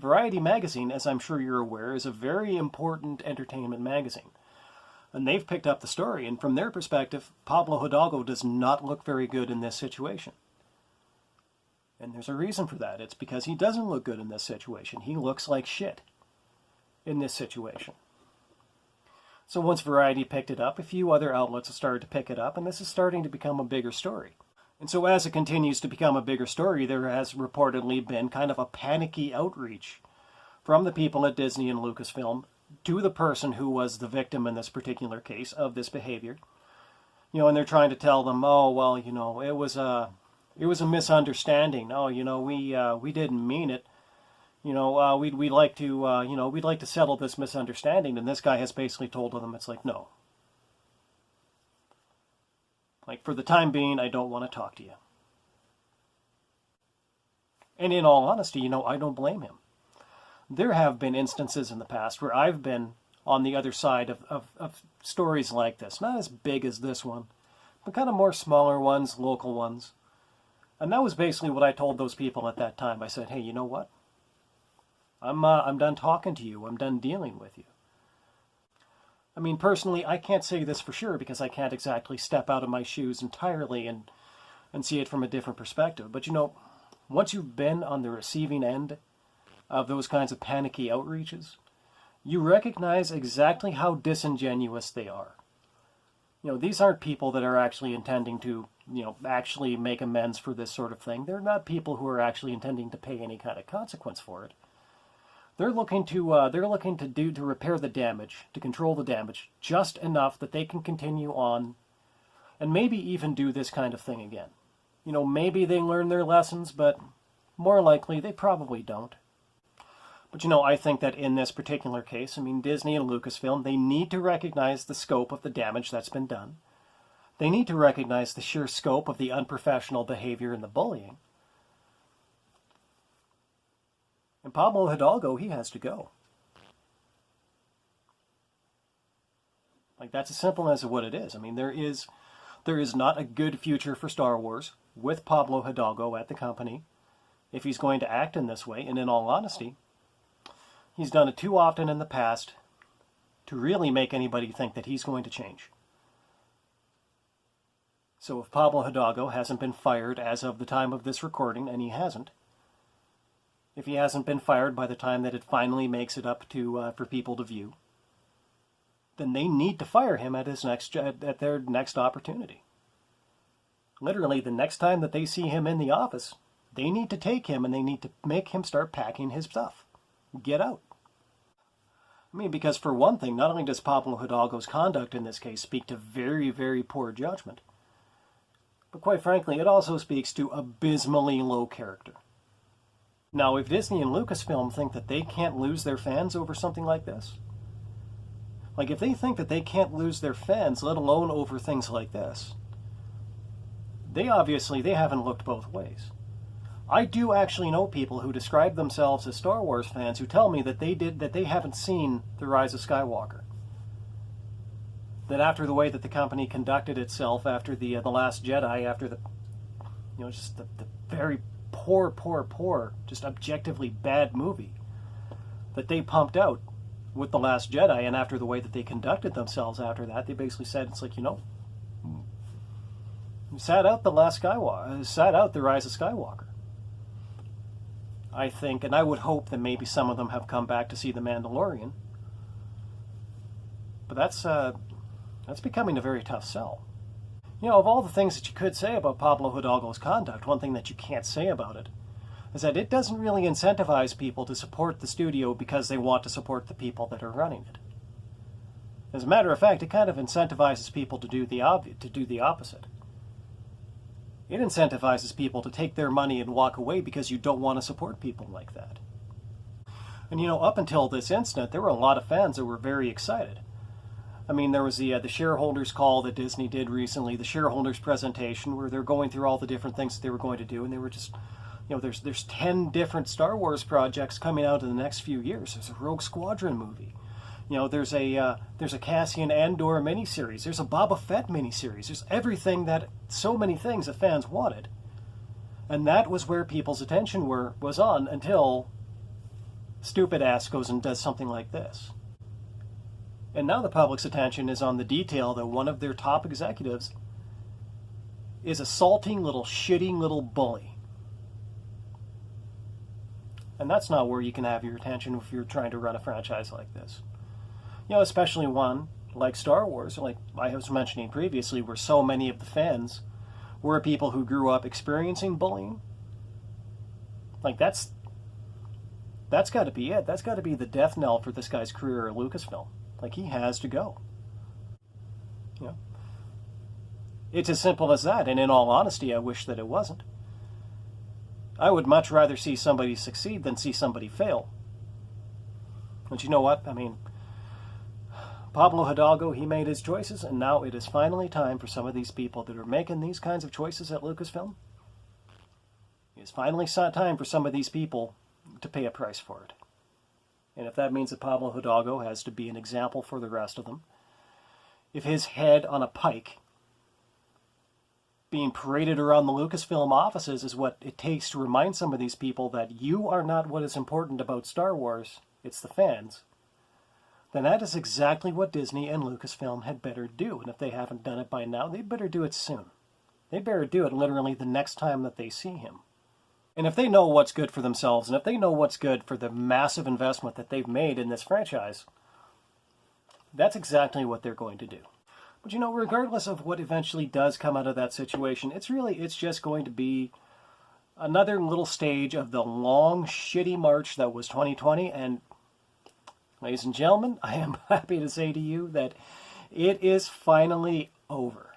Variety magazine, as I'm sure you're aware, is a very important entertainment magazine. And they've picked up the story, and from their perspective, Pablo Hidalgo does not look very good in this situation. And there's a reason for that. It's because he doesn't look good in this situation. He looks like shit in this situation. So once Variety picked it up, a few other outlets have started to pick it up, and this is starting to become a bigger story. And so as it continues to become a bigger story, there has reportedly been kind of a panicky outreach from the people at Disney and Lucasfilm to the person who was the victim in this particular case of this behavior. And they're trying to tell them, oh, well, it was a misunderstanding. Oh, we didn't mean it. We'd like to settle this misunderstanding. And this guy has basically told them, it's like, no. Like, for the time being, I don't want to talk to you. And in all honesty, I don't blame him. There have been instances in the past where I've been on the other side of stories like this. Not as big as this one, but kind of more smaller ones, local ones. And that was basically what I told those people at that time. I said, hey, you know what? I'm done talking to you. I'm done dealing with you. I mean, personally, I can't say this for sure because I can't exactly step out of my shoes entirely and see it from a different perspective. But once you've been on the receiving end of those kinds of panicky outreaches, you recognize exactly how disingenuous they are. These aren't people that are actually intending to, actually make amends for this sort of thing. They're not people who are actually intending to pay any kind of consequence for it. They're looking to repair the damage, to control the damage, just enough that they can continue on and maybe even do this kind of thing again. Maybe they learn their lessons, but more likely they probably don't. But I think that in this particular case, Disney and Lucasfilm, they need to recognize the scope of the damage that's been done. They need to recognize the sheer scope of the unprofessional behavior and the bullying. And Pablo Hidalgo, he has to go. Like, that's as simple as what it is. There is not a good future for Star Wars with Pablo Hidalgo at the company if he's going to act in this way. And in all honesty, he's done it too often in the past to really make anybody think that he's going to change. So if Pablo Hidalgo hasn't been fired as of the time of this recording, and he hasn't, if he hasn't been fired by the time that it finally makes it up to for people to view, then they need to fire him at their next opportunity. Literally, the next time that they see him in the office, they need to take him and they need to make him start packing his stuff. Get out. Because for one thing, not only does Pablo Hidalgo's conduct in this case speak to very, very poor judgment, but quite frankly, it also speaks to abysmally low character. Now, if Disney and Lucasfilm think that they can't lose their fans over something like this, like if they think that they can't lose their fans, let alone over things like this, they haven't looked both ways. I do actually know people who describe themselves as Star Wars fans who tell me that they haven't seen The Rise of Skywalker. That after the way that the company conducted itself after the Last Jedi, after the very poor, just objectively bad movie that they pumped out with The Last Jedi, and after the way that they conducted themselves after that, they basically said, it's like, sat out The Rise of Skywalker. I think, and I would hope that maybe some of them have come back to see The Mandalorian, but that's becoming a very tough sell. Of all the things that you could say about Pablo Hidalgo's conduct, one thing that you can't say about it is that it doesn't really incentivize people to support the studio because they want to support the people that are running it. As a matter of fact, it kind of incentivizes people to do the opposite. It incentivizes people to take their money and walk away because you don't want to support people like that. And up until this instant, there were a lot of fans that were very excited. There was the shareholders call that Disney did recently, the shareholders presentation, where they're going through all the different things that they were going to do, and they were just, there's 10 different Star Wars projects coming out in the next few years. There's a Rogue Squadron movie. There's a Cassian Andor miniseries. There's a Boba Fett miniseries. There's so many things that fans wanted, and that was where people's attention was on until stupid ass goes and does something like this. And now the public's attention is on the detail that one of their top executives is assaulting little shitty little bully. And that's not where you can have your attention if you're trying to run a franchise like this. You know, especially one like Star Wars, like I was mentioning previously, where so many of the fans were people who grew up experiencing bullying. Like that's got to be it. That's got to be the death knell for this guy's career at Lucasfilm. Like, he has to go. You know? It's as simple as that, and in all honesty, I wish that it wasn't. I would much rather see somebody succeed than see somebody fail. But you know what? I mean, Pablo Hidalgo, he made his choices, and now it is finally time for some of these people that are making these kinds of choices at Lucasfilm. It's finally time for some of these people to pay a price for it. And if that means that Pablo Hidalgo has to be an example for the rest of them, if his head on a pike being paraded around the Lucasfilm offices is what it takes to remind some of these people that you are not what is important about Star Wars, it's the fans, then that is exactly what Disney and Lucasfilm had better do. And if they haven't done it by now, they better do it soon. They better do it literally the next time that they see him. And if they know what's good for themselves, and if they know what's good for the massive investment that they've made in this franchise, that's exactly what they're going to do. But you know, regardless of what eventually does come out of that situation, it's just going to be another little stage of the long, shitty march that was 2020. And ladies and gentlemen, I am happy to say to you that it is finally over.